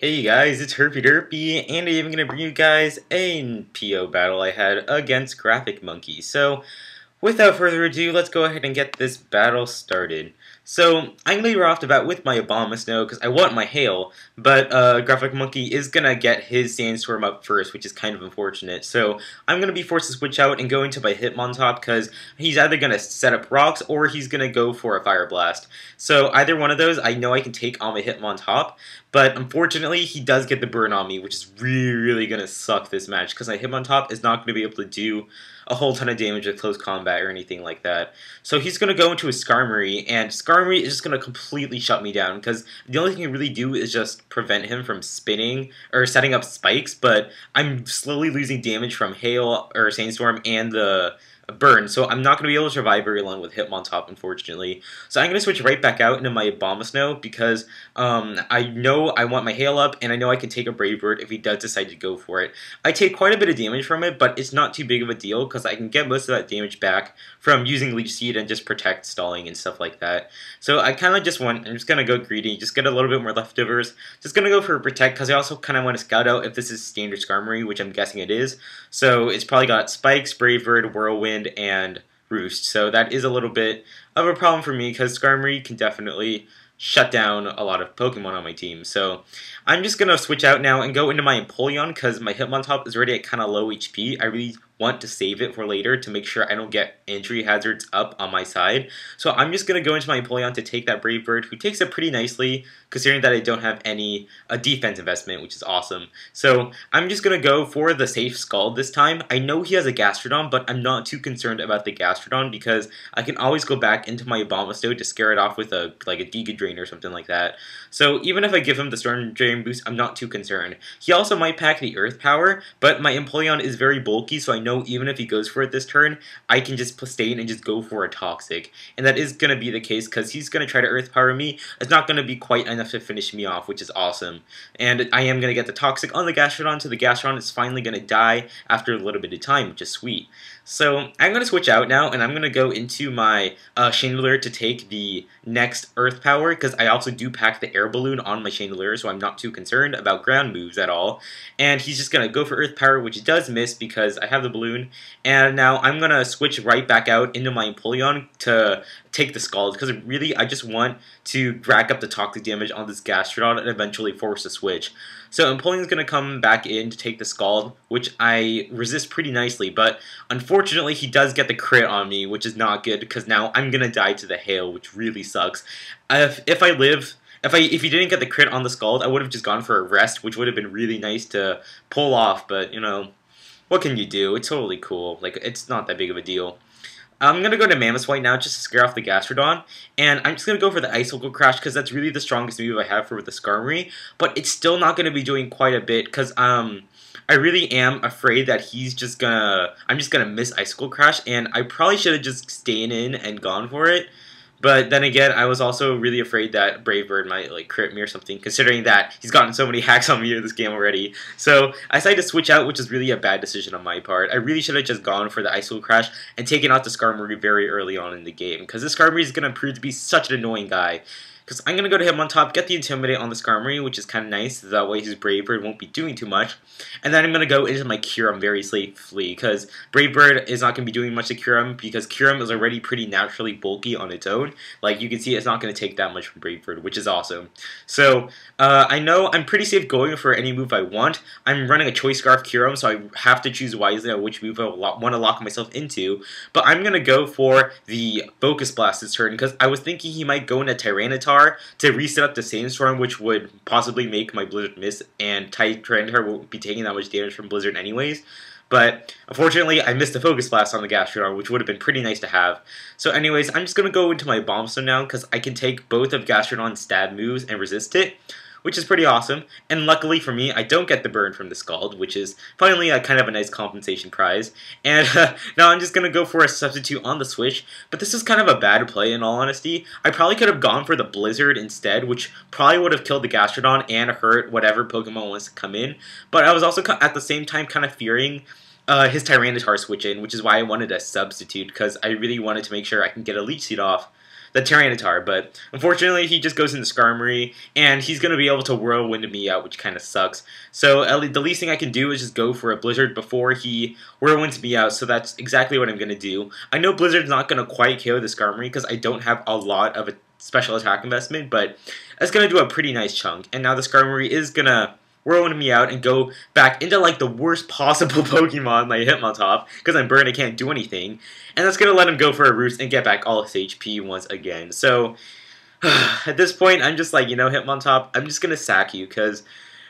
Hey guys, it's Herpy Derpy, and I'm going to bring you guys a PO battle I had against Graphic Monkey. So, without further ado, let's go ahead and get this battle started. So, I'm going to be right off the bat with my Abomasnow because I want my Hail, but Graphic Monkey is going to get his Sandstorm up first, which is kind of unfortunate. So, I'm going to be forced to switch out and go into my Hitmontop because he's either going to set up rocks or he's going to go for a Fire Blast. So, either one of those, I know I can take on my Hitmontop, but unfortunately, he does get the burn on me, which is really going to suck this match because my Hitmontop is not going to be able to do a whole ton of damage with close combat or anything like that. So he's going to go into a Skarmory, and Skarmory is just going to completely shut me down because the only thing I really do is just prevent him from spinning or setting up spikes, but I'm slowly losing damage from Hail or Sandstorm and the burn, so I'm not going to be able to survive very long with Hitmontop, unfortunately. So I'm going to switch right back out into my Abomasnow because I know I want my Hail up, and I know I can take a Brave Bird if he does decide to go for it. I take quite a bit of damage from it, but it's not too big of a deal because I can get most of that damage back from using Leech Seed and just protect stalling and stuff like that. So I kind of just I'm just going to go greedy, just get a little bit more leftovers. Just going to go for a Protect because I also kind of want to scout out if this is standard Skarmory, which I'm guessing it is. So it's probably got Spikes, Brave Bird, Whirlwind, and Roost. So that is a little bit of a problem for me because Skarmory can definitely shut down a lot of Pokemon on my team. So I'm just going to switch out now and go into my Empoleon because my Hitmontop is already at kind of low HP. I really want to save it for later to make sure I don't get injury hazards up on my side. So I'm just going to go into my Empoleon to take that Brave Bird, who takes it pretty nicely considering that I don't have any defense investment, which is awesome. So I'm just going to go for the safe Scald this time. I know he has a Gastrodon, but I'm not too concerned about the Gastrodon because I can always go back into my Abomasnow to scare it off with a Giga Drain or something like that. So even if I give him the Storm Drain boost, I'm not too concerned. He also might pack the Earth Power, but my Empoleon is very bulky, so I know even if he goes for it this turn, I can just stay in and just go for a Toxic. And that is going to be the case because he's going to try to Earth Power me. It's not going to be quite enough to finish me off, which is awesome. And I am going to get the Toxic on the Gastrodon, so the Gastrodon is finally going to die after a little bit of time, which is sweet. So I'm going to switch out now, and I'm going to go into my Chandelure to take the next Earth Power, because I also do pack the Air Balloon on my Chandelure, so I'm not too concerned about ground moves at all. And he's just going to go for Earth Power, which does miss because I have the Balloon. And now I'm going to switch right back out into my Empoleon to take the Scald, because really I just want to rack up the toxic damage on this Gastrodon and eventually force a switch. So Empoleon's going to come back in to take the Scald, which I resist pretty nicely, but unfortunately he does get the crit on me, which is not good because now I'm going to die to the Hail, which really sucks. If he didn't get the crit on the Scald, I would have just gone for a rest, which would have been really nice to pull off, but you know, what can you do? It's totally cool. Like, it's not that big of a deal. I'm going to go to Mamoswine now just to scare off the Gastrodon, and I'm just going to go for the Icicle Crash because that's really the strongest move I have for the Skarmory, but it's still not going to be doing quite a bit because I really am afraid that I'm just going to miss Icicle Crash, and I probably should have just stayed in and gone for it. But then again, I was also really afraid that Brave Bird might crit me or something, considering that he's gotten so many hacks on me in this game already. So I decided to switch out, which is really a bad decision on my part. I really should have just gone for the Icicle Crash and taken out the Skarmory very early on in the game, because this Skarmory is going to prove to be such an annoying guy. Because I'm going to go to Hitmontop, get the Intimidate on the Skarmory, which is kind of nice. That way his Brave Bird won't be doing too much. And then I'm going to go into my Kyurem very safely, because Brave Bird is not going to be doing much to Kyurem, because Kyurem is already pretty naturally bulky on its own. Like, you can see it's not going to take that much from Brave Bird, which is awesome. So, I know I'm pretty safe going for any move I want. I'm running a Choice Scarf Kyurem, so I have to choose wisely on which move I want to lock myself into. But I'm going to go for the Focus Blast this turn, because I was thinking he might go into Tyranitar to reset up the Sandstorm, which would possibly make my Blizzard miss, and Tyranitar won't be taking that much damage from Blizzard anyways. But unfortunately, I missed the Focus Blast on the Gastrodon, which would have been pretty nice to have. So anyways, I'm just going to go into my Abomasnow now, because I can take both of Gastrodon's stab moves and resist it, which is pretty awesome. And luckily for me, I don't get the burn from the Scald, which is finally a kind of a nice compensation prize. And now I'm just going to go for a substitute on the Switch, but this is kind of a bad play in all honesty. I probably could have gone for the Blizzard instead, which probably would have killed the Gastrodon and hurt whatever Pokemon wants to come in. But I was also at the same time kind of fearing his Tyranitar switch in, which is why I wanted a substitute, because I really wanted to make sure I can get a Leech Seed off. the Tyranitar, but unfortunately he just goes into Skarmory, and he's going to be able to Whirlwind me out, which kind of sucks. So the least thing I can do is just go for a Blizzard before he Whirlwinds me out, so that's exactly what I'm going to do. I know Blizzard's not going to quite KO the Skarmory because I don't have a lot of a special attack investment, but it's going to do a pretty nice chunk, and now the Skarmory is going to Whirlwind me out and go back into like the worst possible Pokemon, like Hitmontop, because I'm burned, I can't do anything, and that's going to let him go for a Roost and get back all his HP once again. So at this point, I'm just like, you know, Hitmontop, I'm just going to sack you, because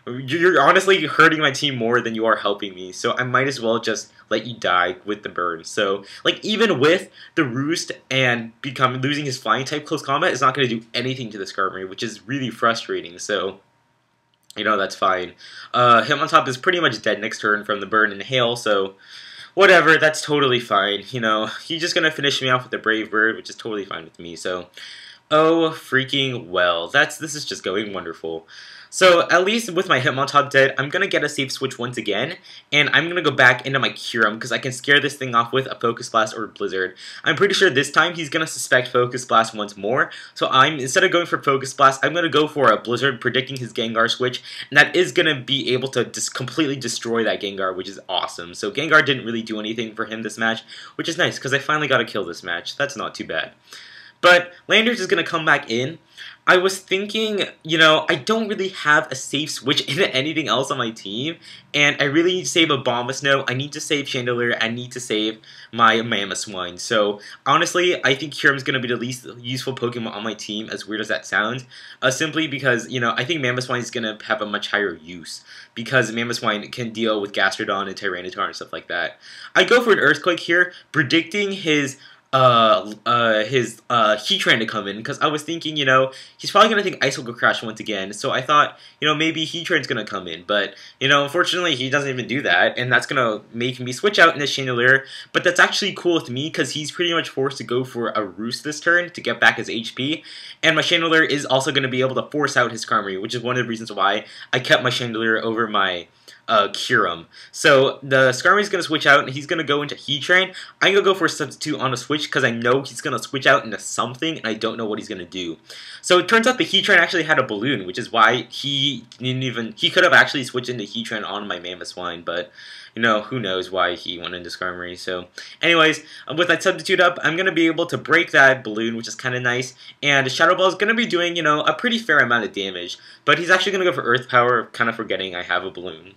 you're honestly hurting my team more than you are helping me, so I might as well just let you die with the burn. So, like, even with the Roost and losing his Flying type close combat, it's not going to do anything to the Skarmory, which is really frustrating, so you know, that's fine. Hitmontop is pretty much dead next turn from the burn and hail, so whatever, that's totally fine. You know, he's just gonna finish me off with the Brave Bird, which is totally fine with me, so oh freaking well. This is just going wonderful. So at least with my Hitmontop dead, I'm going to get a safe switch once again, and I'm going to go back into my Kyurem because I can scare this thing off with a Focus Blast or a Blizzard. I'm pretty sure this time he's going to suspect Focus Blast once more, so instead of going for Focus Blast, I'm going to go for a Blizzard predicting his Gengar switch, and that is going to be able to completely destroy that Gengar, which is awesome. So Gengar didn't really do anything for him this match, which is nice because I finally got to kill this match. That's not too bad. But Landers is going to come back in. I was thinking, you know, I don't really have a safe switch into anything else on my team, and I really need to save Abomasnow, I need to save Chandelure, I need to save my Mamoswine. So, honestly, I think Kyurem's going to be the least useful Pokemon on my team, as weird as that sounds, simply because, you know, I think Mamoswine is going to have a much higher use, because Mamoswine can deal with Gastrodon and Tyranitar and stuff like that. I go for an Earthquake here, predicting his Heatran to come in, because I was thinking, you know, he's probably going to think Ice will go Crash once again, so I thought, you know, maybe Heatran's going to come in, but, you know, unfortunately, he doesn't even do that, and that's going to make me switch out into Chandelure, but that's actually cool with me, because he's pretty much forced to go for a Roost this turn to get back his HP, and my Chandelure is also going to be able to force out his Skarmory, which is one of the reasons why I kept my Chandelure over my Kyurem. So the Skarmory's going to switch out, and he's going to go into Heatran. I'm going to go for a substitute on a switch because I know he's going to switch out into something, and I don't know what he's going to do. So it turns out the Heatran actually had a balloon, which is why he could have actually switched into Heatran on my Mamoswine, but you know, who knows why he went into Skarmory. So anyways, with that substitute up, I'm going to be able to break that balloon, which is kind of nice, and Shadow Ball is going to be doing, you know, a pretty fair amount of damage, but he's actually going to go for Earth Power, kind of forgetting I have a balloon.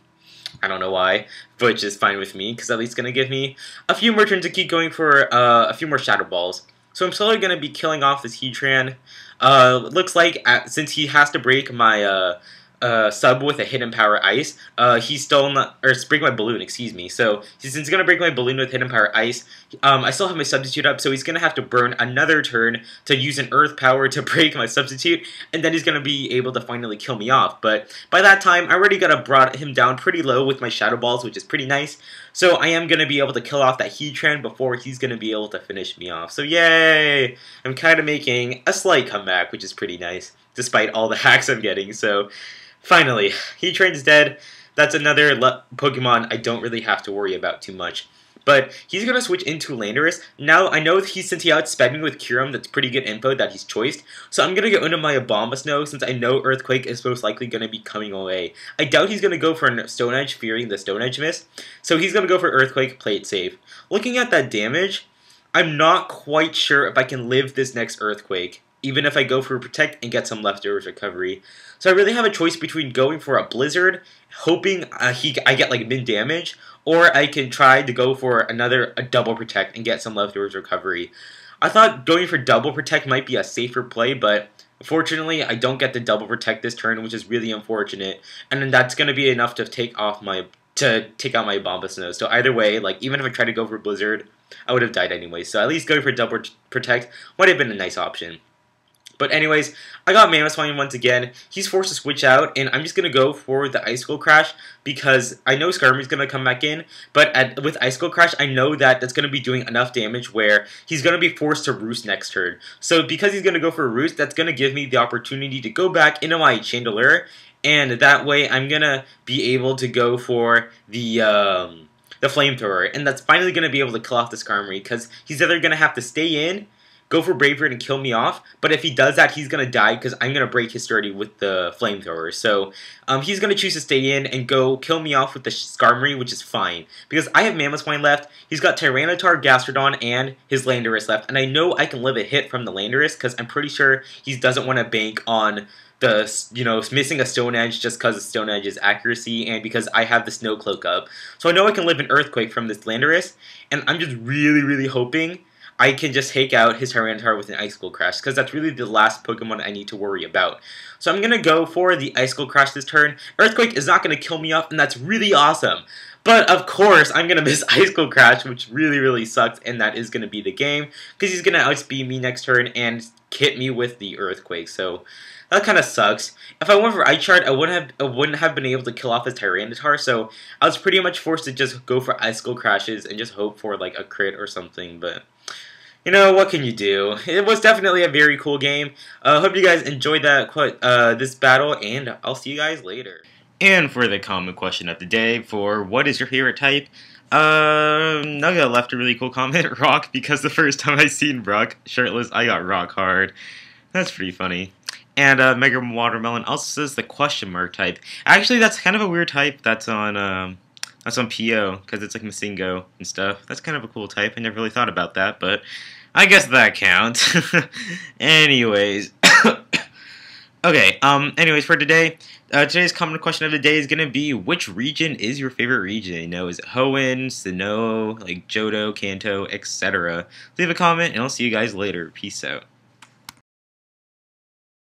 I don't know why, which is fine with me, because at least it's going to give me a few more turns to keep going for a few more Shadow Balls. So I'm slowly going to be killing off this Heatran. Looks like since he has to break my sub with a Hidden Power Ice, he's still not, or break my balloon, excuse me. So since he's going to break my balloon with Hidden Power Ice, I still have my substitute up, so he's going to have to burn another turn to use an Earth Power to break my substitute, and then he's going to be able to finally kill me off. But by that time, I already brought him down pretty low with my Shadow Balls, which is pretty nice. So I am going to be able to kill off that Heatran before he's going to be able to finish me off. So yay! I'm kind of making a slight comeback, which is pretty nice, despite all the hacks I'm getting. So finally, Heatran's dead. That's another Pokemon I don't really have to worry about too much. But he's going to switch into Landorus. Now, I know since he outsped me with Kyurem, that's pretty good info that he's choiced. So I'm going to go into my Abomasnow, since I know Earthquake is most likely going to be coming away. I doubt he's going to go for a Stone Edge, fearing the Stone Edge miss. So he's going to go for Earthquake, play it safe. Looking at that damage, I'm not quite sure if I can live this next Earthquake, even if I go for a Protect and get some leftovers recovery. So I really have a choice between going for a Blizzard, hoping I get like mid damage, or I can try to go for a double Protect and get some leftovers recovery. I thought going for double Protect might be a safer play, but unfortunately I don't get the double Protect this turn, which is really unfortunate, and then that's going to be enough to take out my Abomasnow. So either way, like even if I try to go for Blizzard, I would have died anyway. So at least going for double Protect might have been a nice option. But anyways, I got Mamoswine once again. He's forced to switch out, and I'm just going to go for the Icicle Crash because I know Skarmory's going to come back in, but with Icicle Crash, I know that that's going to be doing enough damage where he's going to be forced to Roost next turn. So because he's going to go for a Roost, that's going to give me the opportunity to go back into my Chandelure, and that way I'm going to be able to go for the Flamethrower, and that's finally going to be able to kill off the Skarmory because he's either going to have to stay in go for Bravery and kill me off. But if he does that, he's going to die because I'm going to break his sturdy with the flamethrower. So he's going to choose to stay in and go kill me off with the Skarmory, which is fine. Because I have Mamoswine left, he's got Tyranitar, Gastrodon, and his Landorus left. And I know I can live a hit from the Landorus because I'm pretty sure he doesn't want to bank on the, missing a Stone Edge just because of Stone Edge's accuracy and because I have the Snow Cloak up. So I know I can live an Earthquake from this Landorus, and I'm just really, really hoping I can just take out his Tyranitar with an Icicle Crash, because that's really the last Pokemon I need to worry about. So I'm going to go for the Icicle Crash this turn. Earthquake is not going to kill me off, and that's really awesome. But, of course, I'm going to miss Icicle Crash, which really, really sucks, and that is going to be the game, because he's going to outspeed me next turn and hit me with the Earthquake, so that kind of sucks. If I went for Ice Shard, I wouldn't have been able to kill off his Tyranitar, so I was pretty much forced to just go for Icicle Crashes and just hope for, like, a crit or something, but what can you do? It was definitely a very cool game. Hope you guys enjoyed this battle, and I'll see you guys later. And for the common question of the day, for what is your favorite type? Nugga left a really cool comment, Rock, because the first time I seen Brock shirtless, I got rock hard. That's pretty funny. And Mega Watermelon also says the question mark type. Actually, that's kind of a weird type. That's on PO, because it's like Masingo and stuff. That's kind of a cool type. I never really thought about that, but I guess that counts. Anyways. Okay, anyways, for today, today's common question of the day is going to be, which region is your favorite region? Is it Hoenn, Sinnoh, like Johto, Kanto, etc.? Leave a comment, and I'll see you guys later. Peace out.